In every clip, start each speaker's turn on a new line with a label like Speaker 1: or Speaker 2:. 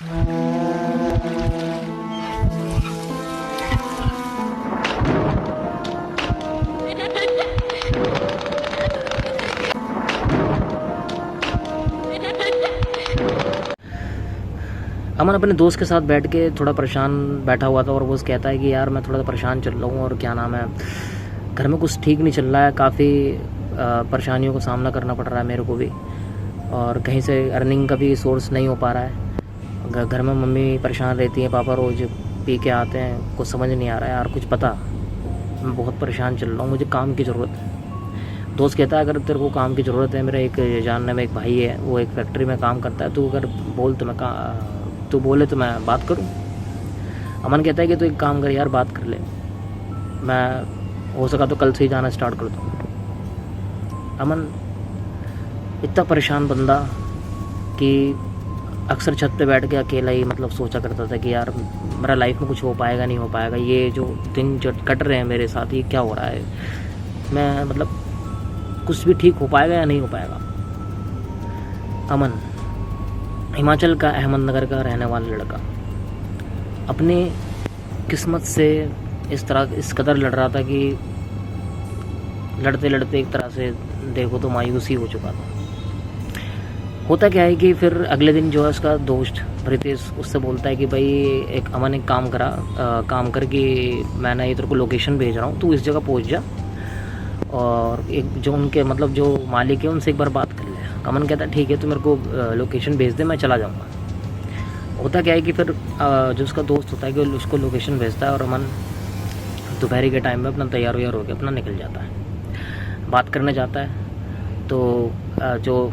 Speaker 1: अमन अपने दोस्त के साथ बैठ के थोड़ा परेशान बैठा हुआ था और वो कहता है कि यार मैं थोड़ा परेशान चल रहा हूँ और क्या नाम है, घर में कुछ ठीक नहीं चल रहा है, काफ़ी परेशानियों का सामना करना पड़ रहा है मेरे को भी, और कहीं से अर्निंग का भी सोर्स नहीं हो पा रहा है। घर में मम्मी परेशान रहती है, पापा रोज़ पी के आते हैं, कुछ समझ नहीं आ रहा है यार, कुछ पता, मैं बहुत परेशान चल रहा हूँ, मुझे काम की ज़रूरत है। दोस्त कहता है अगर तेरे को काम की ज़रूरत है, मेरा एक जानने में एक भाई है, वो एक फैक्ट्री में काम करता है, तू अगर बोल तो तू बोले तो मैं बात करूं। अमन कहता है कि तू एक काम कर यार, बात कर ले, मैं हो सका तो कल से ही जाना स्टार्ट कर दूँ। अमन इतना परेशान बंदा कि अक्सर छत पे बैठ के अकेला ही मतलब सोचा करता था कि यार मेरा लाइफ में कुछ हो पाएगा नहीं हो पाएगा, ये जो दिन जो कट रहे हैं मेरे साथ, ये क्या हो रहा है, मैं मतलब कुछ भी ठीक हो पाएगा या नहीं हो पाएगा। अमन हिमाचल का अहमदनगर का रहने वाला लड़का अपनी किस्मत से इस कदर लड़ रहा था कि लड़ते लड़ते एक तरह से देखो तो मायूसी हो चुका था। होता क्या है कि फिर अगले दिन जो है उसका दोस्त रितेश उससे बोलता है कि भाई एक अमन एक काम काम कर कि मैंने ये तेरे को लोकेशन भेज रहा हूँ, तू इस जगह पहुँच जा और एक जो उनके मतलब जो मालिक है उनसे एक बार बात कर ले। अमन कहता है ठीक है, तो मेरे को लोकेशन भेज दे, मैं चला जाऊँगा। होता क्या है कि फिर जो उसका दोस्त होता है कि उसको लोकेशन भेजता है और अमन दोपहर के टाइम में अपना तैयार व्यार होकर अपना निकल जाता है, बात करने जाता है। तो जो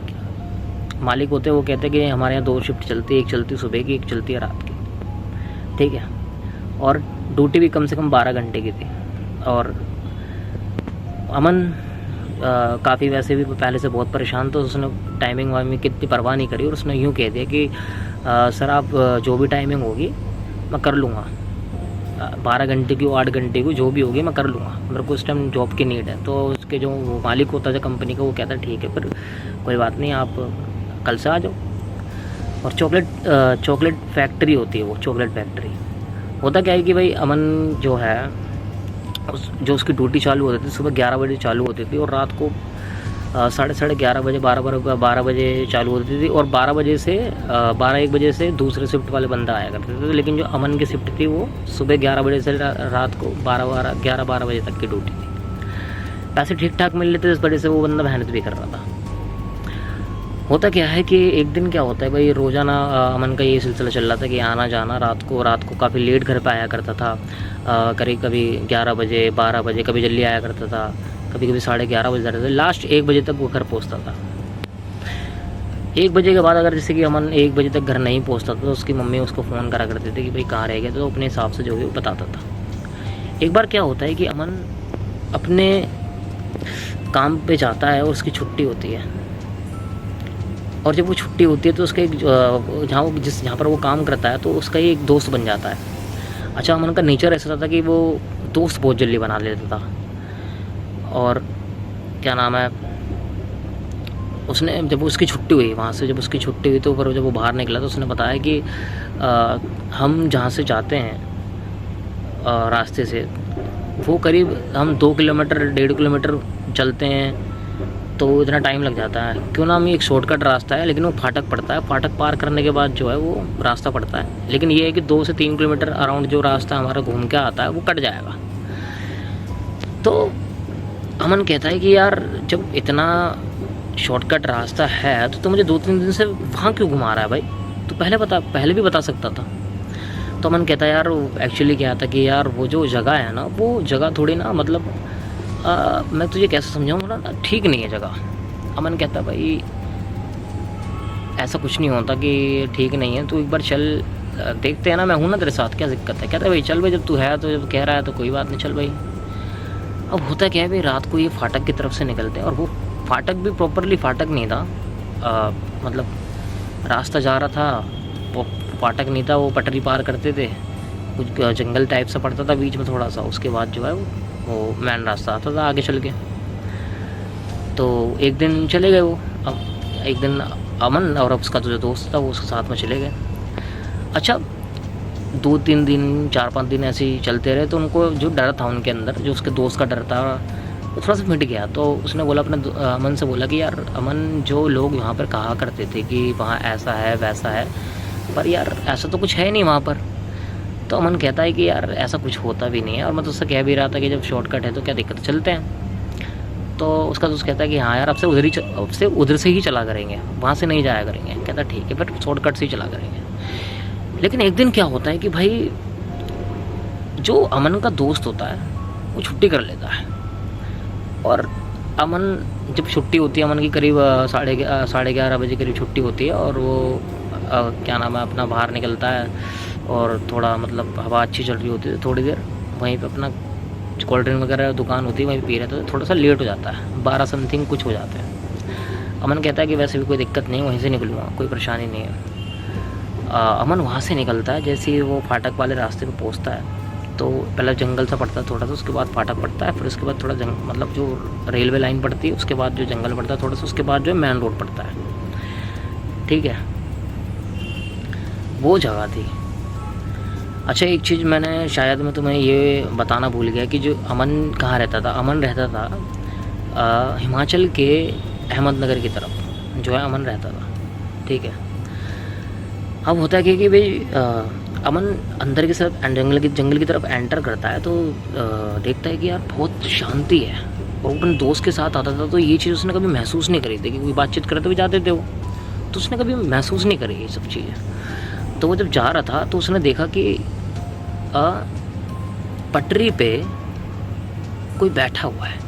Speaker 1: मालिक होते हैं वो कहते हैं कि हमारे यहाँ 2 शिफ्ट चलती है, एक चलती है सुबह की, एक चलती है रात की, ठीक है, और ड्यूटी भी कम से कम 12 घंटे की थी। और अमन काफ़ी वैसे भी पहले से बहुत परेशान था, तो उसने टाइमिंग वाइमिंग की इतनी परवाह नहीं करी और उसने यूँ कह दिया कि सर आप जो भी टाइमिंग होगी मैं कर लूँगा, 12 घंटे की 8 घंटे की जो भी होगी मैं कर लूँगा, मेरे को उस टाइम जॉब की नीड है। तो उसके जो मालिक होता था कंपनी का वो कहता ठीक है, फिर कोई बात नहीं, आप कल से आ जाओ। और चॉकलेट फैक्ट्री होती है वो, चॉकलेट फैक्ट्री। होता क्या है कि भाई अमन जो है जो उसकी ड्यूटी चालू होती थी सुबह 11 बजे चालू होती थी और रात को 11:30 बजे 12 बजे चालू होती थी, और 12-1 बजे से दूसरे शिफ्ट वाले बंदा आया करते थे। लेकिन जो अमन की शिफ्ट थी वो सुबह 11 बजे से रात को 11-12 बजे तक की ड्यूटी थी। पैसे ठीक ठाक मिल लेते, इस वजह से वो बंदा मेहनत भी कर रहा था। होता क्या है कि एक दिन क्या होता है भाई, रोज़ाना अमन का ये सिलसिला चल रहा था कि आना जाना, रात को काफ़ी लेट घर पे आया करता था, करीब कभी 11 बजे 12 बजे, कभी जल्दी आया करता था, कभी कभी 11:30 बजे जाता था, लास्ट 1 बजे तक वो घर पहुंचता था। 1 बजे के बाद अगर जैसे कि अमन 1 बजे तक घर नहीं पहुंचता था तो उसकी मम्मी उसको फ़ोन करा करते थे कि भाई कहाँ रह गए, तो अपने हिसाब से जो भी वो बताता था। एक बार क्या होता है कि अमन अपने काम पे जाता है और उसकी छुट्टी होती है, और जब वो छुट्टी होती है तो उसका एक जहाँ पर वो काम करता है तो उसका ही एक दोस्त बन जाता है। अच्छा, अमन का नेचर ऐसा था कि वो दोस्त बहुत जल्दी बना लेता था। और क्या नाम है, उसने जब उसकी छुट्टी हुई वहाँ से, जब उसकी छुट्टी हुई तो फिर जब वो बाहर निकला तो उसने बताया कि हम जहाँ से जाते हैं रास्ते से वो करीब हम 2 किलोमीटर 1.5 किलोमीटर चलते हैं तो इतना टाइम लग जाता है। क्यों ना, हम एक शॉर्टकट रास्ता है लेकिन वो फाटक पड़ता है, फाटक पार करने के बाद जो है वो रास्ता पड़ता है, लेकिन ये है कि 2 से 3 किलोमीटर अराउंड जो रास्ता हमारा घूम के आता है वो कट जाएगा। तो अमन कहता है कि यार जब इतना शॉर्टकट रास्ता है तो मुझे 2-3 दिन से वहाँ क्यों घुमा रहा है भाई, तो पहले भी बता सकता था। तो अमन कहता है यार एक्चुअली क्या था कि यार वो जो जगह है ना, वो जगह थोड़ी ना मतलब मैं तुझे कैसे समझाऊँ ना, ठीक नहीं है जगह। अमन कहता भाई ऐसा कुछ नहीं होता कि ठीक नहीं है, तू एक बार चल देखते हैं ना, मैं हूँ ना तेरे साथ, क्या दिक्कत है। कहता है भाई चल भाई, जब तू है तो जब कह रहा है तो कोई बात नहीं, चल भाई। अब होता क्या है भाई, रात को ये फाटक की तरफ से निकलते हैं और वो फाटक भी प्रॉपरली फाटक नहीं था, मतलब रास्ता जा रहा था वो फाटक नहीं था, वो पटरी पार करते थे, कुछ जंगल टाइप सा पड़ता था बीच में थोड़ा सा, उसके बाद जो है वो मेन रास्ता आता था आगे चल के। तो एक दिन चले गए वो, अब एक दिन अमन और उसका जो दोस्त था वो उसके साथ में चले गए। अच्छा 2-3 दिन 4-5 दिन ऐसे ही चलते रहे, तो उनको जो डर था उनके अंदर, जो उसके दोस्त का डर था, वो थोड़ा सा मिट गया। तो उसने बोला अपने अमन से बोला कि यार अमन, जो लोग यहाँ पर कहा करते थे कि वहाँ ऐसा है वैसा है, पर यार ऐसा तो कुछ है नहीं वहाँ पर। तो अमन कहता है कि यार ऐसा कुछ होता भी नहीं है, और मैं तो उससे कह भी रहा था कि जब शॉर्टकट है तो क्या दिक्कत, चलते हैं। तो उसका दोस्त कहता है कि हाँ यार, अब से उधर से ही चला करेंगे, वहाँ से नहीं जाया करेंगे। कहता ठीक है, फिर शॉर्टकट से ही चला करेंगे। लेकिन एक दिन क्या होता है कि भाई जो अमन का दोस्त होता है वो छुट्टी कर लेता है, और अमन जब छुट्टी होती है, अमन की करीब 11:30 बजे करीब छुट्टी होती है, और वो क्या नाम है, अपना बाहर निकलता है, और थोड़ा मतलब हवा अच्छी चल रही होती है, थोड़ी देर वहीं पे अपना कोल्ड ड्रिंक वगैरह दुकान होती है वहीं पी रहे, तो थोड़ा सा लेट हो जाता है, 12 समथिंग कुछ हो जाते हैं। अमन कहता है कि वैसे भी कोई दिक्कत नहीं, वहीं से निकलूँगा, कोई परेशानी नहीं है। अमन वहाँ से निकलता है, जैसे ही वो फाटक वाले रास्ते पे पहुँचता है, तो पहले जंगल सा पड़ता है थोड़ा सा, उसके बाद फाटक पड़ता है, फिर उसके बाद थोड़ा मतलब जो रेलवे लाइन पड़ती है, उसके बाद जो जंगल पड़ता है थोड़ा सा, उसके बाद जो है मेन रोड पड़ता है। ठीक है, वो जगह थी। अच्छा, एक चीज़ मैंने शायद मैं तुम्हें ये बताना भूल गया कि जो अमन कहाँ रहता था। अमन रहता था हिमाचल के अहमदनगर की तरफ जो है अमन रहता था। ठीक है, अब होता है कि भाई अमन अंदर की तरफ जंगल की तरफ एंटर करता है, तो देखता है कि यार बहुत शांति है, और अपने दोस्त के साथ आता था, तो ये चीज़ उसने कभी महसूस नहीं करी थी कि कोई बातचीत करते हुए जाते थे वो, तो उसने कभी महसूस नहीं करी ये सब चीज़ें। तो वो जब जा रहा था तो उसने देखा कि पटरी पे कोई बैठा हुआ है।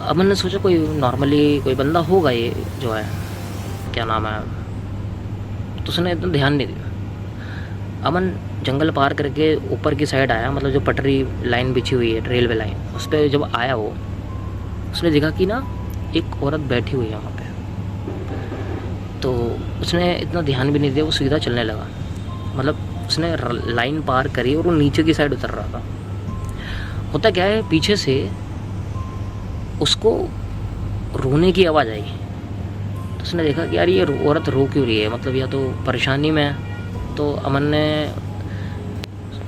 Speaker 1: अमन ने सोचा कोई नॉर्मली कोई बंदा होगा ये जो है, क्या नाम है, तो उसने इतना ध्यान नहीं दिया। अमन जंगल पार करके ऊपर की साइड आया, मतलब जो पटरी लाइन बिछी हुई है रेलवे लाइन, उस पर जब आया वो, उसने देखा कि ना एक औरत बैठी हुई है वहाँ पे। तो उसने इतना ध्यान भी नहीं दिया, वो सीधा चलने लगा, मतलब उसने लाइन पार करी और वो नीचे की साइड उतर रहा था। होता क्या है, पीछे से उसको रोने की आवाज़ आई, तो उसने देखा कि यार ये औरत रो क्यों रही है, मतलब या तो परेशानी में है। तो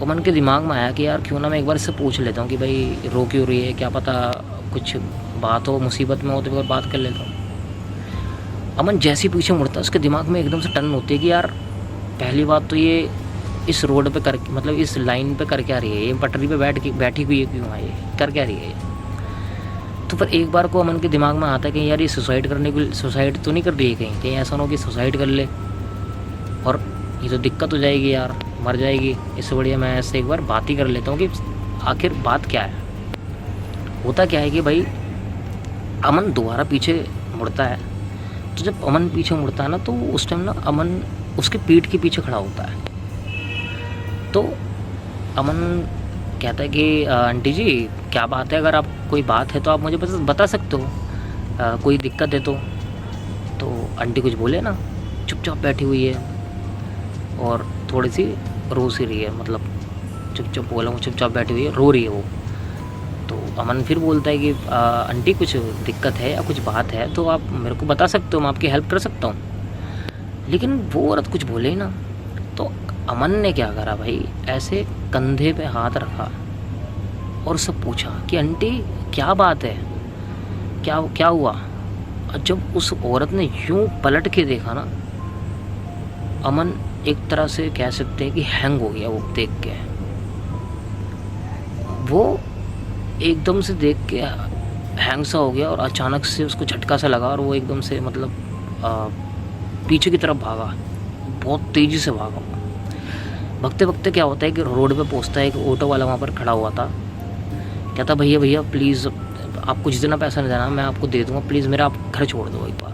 Speaker 1: अमन के दिमाग में आया कि यार क्यों ना मैं एक बार इससे पूछ लेता हूँ कि भाई रो क्यों रही है, क्या पता कुछ बात हो, मुसीबत में हो, तो एक बात कर लेता हूँ। अमन जैसे ही पीछे मुड़ता, उसके दिमाग में एकदम से टर्न होती है कि यार पहली बात तो ये इस रोड पे कर, मतलब इस लाइन पे कर क्या रही है, ये पटरी पे बैठी हुई है क्यों, ये कर क्या रही है ये। तो फिर एक बार को अमन के दिमाग में आता है कि यार ये सुसाइड तो नहीं कर रही है, कहीं ऐसा ना हो कि सुसाइड कर ले, और ये तो दिक्कत हो जाएगी यार, मर जाएगी, इससे बढ़िया मैं ऐसे एक बार बात ही कर लेता हूँ कि आखिर बात क्या है। होता क्या है कि भाई अमन दोबारा पीछे मुड़ता है, तो जब अमन पीछे मुड़ता है ना, तो उस टाइम ना अमन उसके पीठ के पीछे खड़ा होता है। तो अमन कहता है कि आंटी जी क्या बात है, अगर आप कोई बात है तो आप मुझे बता सकते हो, कोई दिक्कत है तो आंटी कुछ बोले ना, चुपचाप बैठी हुई है और थोड़ी सी रो सी रही है, मतलब चुपचाप बैठी हुई है, रो रही है वो। तो अमन फिर बोलता है कि आंटी कुछ दिक्कत है या कुछ बात है तो आप मेरे को बता सकते हो, मैं आपकी हेल्प कर सकता हूँ। लेकिन वो औरत कुछ बोले ही ना। तो अमन ने क्या करा भाई, ऐसे कंधे पे हाथ रखा और उससे पूछा कि आंटी क्या बात है, क्या हुआ। जब उस औरत ने यूं पलट के देखा ना, अमन एक तरह से कह सकते हैं कि हैंग हो गया वो देख के। वो एकदम से देख के हैंग सा हो गया और अचानक से उसको झटका सा लगा और वो एकदम से मतलब पीछे की तरफ भागा, बहुत तेज़ी से भागा। भगते भगते क्या होता है कि रोड पे पहुंचता है, एक ऑटो वाला वहाँ पर खड़ा हुआ था। कहता भैया प्लीज़ आप कुछ देना, पैसा नहीं देना, मैं आपको दे दूँगा, प्लीज़ मेरा आप घर छोड़ दो एक बार।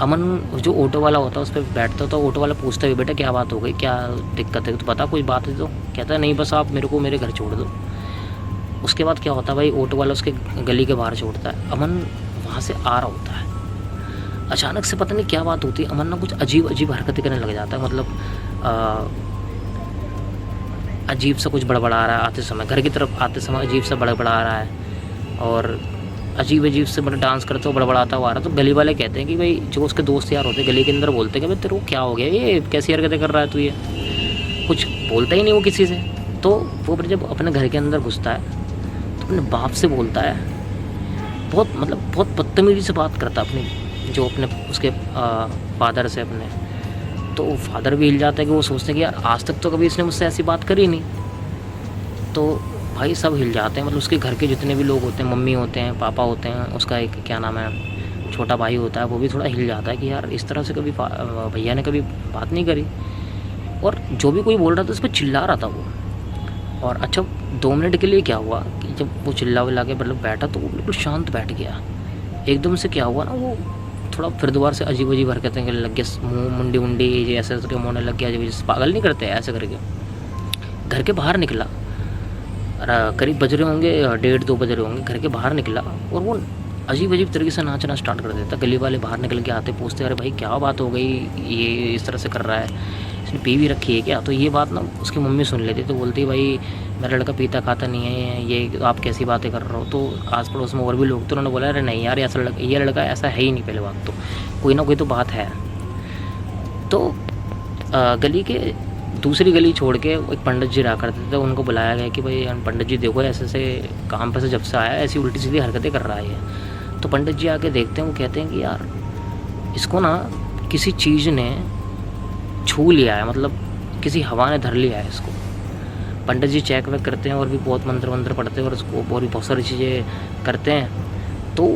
Speaker 1: अमन जो ऑटो वाला होता है उस पर बैठता, तो ऑटो वाला पूछता है बेटा क्या बात हो गई, क्या दिक्कत है, तो बता कोई बात है तो। कहता है नहीं बस आप मेरे को मेरे घर छोड़ दो। उसके बाद क्या होता है भाई, ऑटो वाला उसके गली के बाहर छोड़ता है। अमन वहाँ से आ रहा होता है, अचानक से पता नहीं क्या बात होती है, अमन ना कुछ अजीब हरकतें करने लग जाता है, मतलब अजीब सा कुछ बड़बड़ा रहा है आते समय, घर की तरफ आते समय अजीब सा बड़बड़ा रहा है। और अजीब अजीब से मतलब डांस करता हुआ बड़बड़ाता हुआ आ रहा। तो गली वाले कहते हैं कि भाई जो उसके दोस्त यार होते हैं गली के अंदर बोलते हैं कि भाई तेरे को क्या हो गया, ये कैसी हरकतें कर रहा है तू, ये कुछ बोलता ही नहीं वो किसी से। तो वो फिर जब अपने घर के अंदर घुसता है तो अपने बाप से बोलता है, बहुत बदतमीजी से बात करता अपनी जो अपने उसके फादर से अपने। तो फादर भी हिल जाता है कि वो सोचते हैं कि यार आज तक तो कभी इसने मुझसे ऐसी बात करी नहीं। तो भाई सब हिल जाते हैं, मतलब उसके घर के जितने भी लोग होते हैं, मम्मी होते हैं, पापा होते हैं, उसका एक क्या नाम है छोटा भाई होता है, वो भी थोड़ा हिल जाता है कि यार इस तरह से कभी भैया ने कभी बात नहीं करी। और जो भी कोई बोल रहा था उस पर चिल्ला रहा था वो। और अच्छा 2 मिनट के लिए क्या हुआ कि जब वो चिल्ला विल्ला के मतलब बैठा तो वो बिल्कुल शांत बैठ गया। एकदम से क्या हुआ ना, वो थोड़ा फिर दोबारा से अजीब अजीब हरकतें करने लग गया, मुँह मुंडी ऐसे ऐसे मुँहने लग गया, जैसे पागल नहीं करते ऐसे करके। घर के बाहर निकला, करीब बज रहे होंगे 1:30-2 बज रहे होंगे, घर के बाहर निकला और वो अजीब अजीब तरीके से नाचना स्टार्ट कर देता। गली वाले बाहर निकल के आते, पूछते अरे भाई क्या बात हो गई, ये इस तरह से कर रहा है, इसने पी भी रखी है क्या। तो ये बात ना उसकी मम्मी सुन लेती, तो बोलती भाई मेरा लड़का पीता खाता नहीं है, ये आप कैसी बातें कर रहे हो। तो आस पड़ोस में और भी लोग थे, उन्होंने बोला अरे नहीं यार ऐसा ये लड़का ऐसा है ही नहीं, पहले बात तो कोई ना कोई तो बात है। तो गली के दूसरी गली छोड़ के एक पंडित जी रहा करते थे, उनको बुलाया गया कि भाई पंडित जी देखो ऐसे से काम पे से जब से आया ऐसी उल्टी सीधी हरकतें कर रहा है। तो पंडित जी आके देखते हैं, वो कहते हैं कि यार इसको ना किसी चीज़ ने छू लिया है, मतलब किसी हवा ने धर लिया है इसको। पंडित जी चेक वेक करते हैं और भी बहुत मंत्र वंत्र पढ़ते हैं और उसको और भी बहुत सारी चीज़ें करते हैं, तो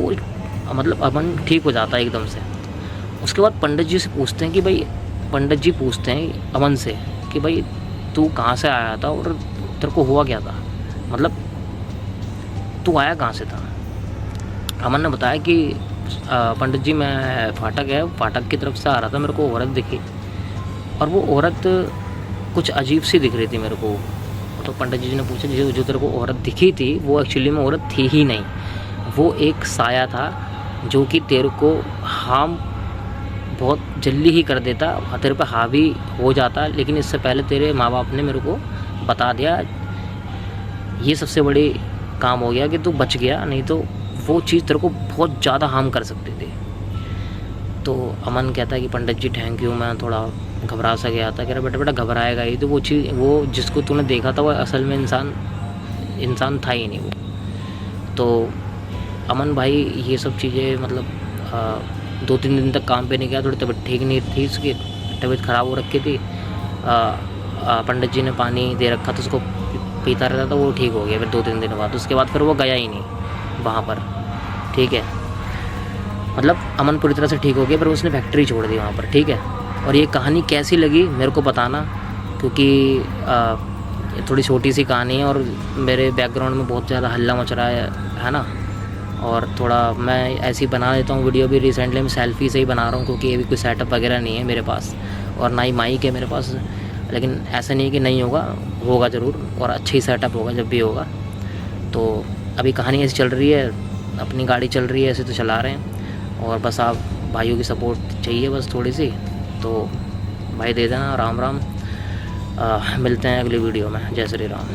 Speaker 1: मतलब अमन ठीक हो जाता है एकदम से। उसके बाद पंडित जी से पूछते हैं कि भाई, पंडित जी पूछते हैं अमन से कि भाई तू कहाँ से आया था और तेरे को हुआ क्या था, मतलब तू आया कहाँ से था। अमन ने बताया कि पंडित जी मैं फाटक की तरफ से आ रहा था, मेरे को औरत दिखी और वो औरत कुछ अजीब सी दिख रही थी मेरे को। तो पंडित जी ने पूछा जो तेरे को औरत दिखी थी वो एक्चुअली में औरत थी ही नहीं, वो एक साया था जो कि तेरे को हार्म बहुत जल्दी ही कर देता, तेरे पे हावी हो जाता, लेकिन इससे पहले तेरे माँ बाप ने मेरे को बता दिया। ये सबसे बड़ी काम हो गया कि तू बच गया, नहीं तो वो चीज़ तेरे को बहुत ज़्यादा हार्म कर सकती थी। तो अमन कहता है कि पंडित जी थैंक यू, मैं थोड़ा घबरा सा गया था। कह रहा बेटा घबराएगा ही, तो वो चीज़ वो जिसको तूने देखा था वो असल में इंसान था ही नहीं वो। तो अमन भाई ये सब चीज़ें मतलब 2-3 दिन तक काम पे नहीं गया, थोड़ी तबीयत ठीक नहीं थी, उसकी तबीयत ख़राब हो रखी थी। पंडित जी ने पानी दे रखा था उसको, पीता रहता था, वो ठीक हो गया फिर 2-3 दिन बाद। उसके बाद फिर वो गया ही नहीं वहाँ पर, ठीक है, मतलब अमन पूरी तरह से ठीक हो गया, पर उसने फैक्ट्री छोड़ दी वहाँ पर, ठीक है। और ये कहानी कैसी लगी मेरे को बताना, क्योंकि थोड़ी छोटी सी कहानी है और मेरे बैकग्राउंड में बहुत ज़्यादा हल्ला मच रहा है ना। और थोड़ा मैं ऐसी बना लेता हूँ वीडियो भी, रिसेंटली मैं सेल्फी से ही बना रहा हूँ क्योंकि ये भी कोई सेटअप वगैरह नहीं है मेरे पास और ना ही माइक है मेरे पास। लेकिन ऐसा नहीं कि नहीं होगा ज़रूर, और अच्छा ही सेटअप होगा जब भी होगा। तो अभी कहानी ऐसी चल रही है, अपनी गाड़ी चल रही है, ऐसे तो चला रहे हैं। और बस आप भाइयों की सपोर्ट चाहिए बस थोड़ी सी, तो भाई दे देना। राम राम, मिलते हैं अगली वीडियो में। जय श्री राम।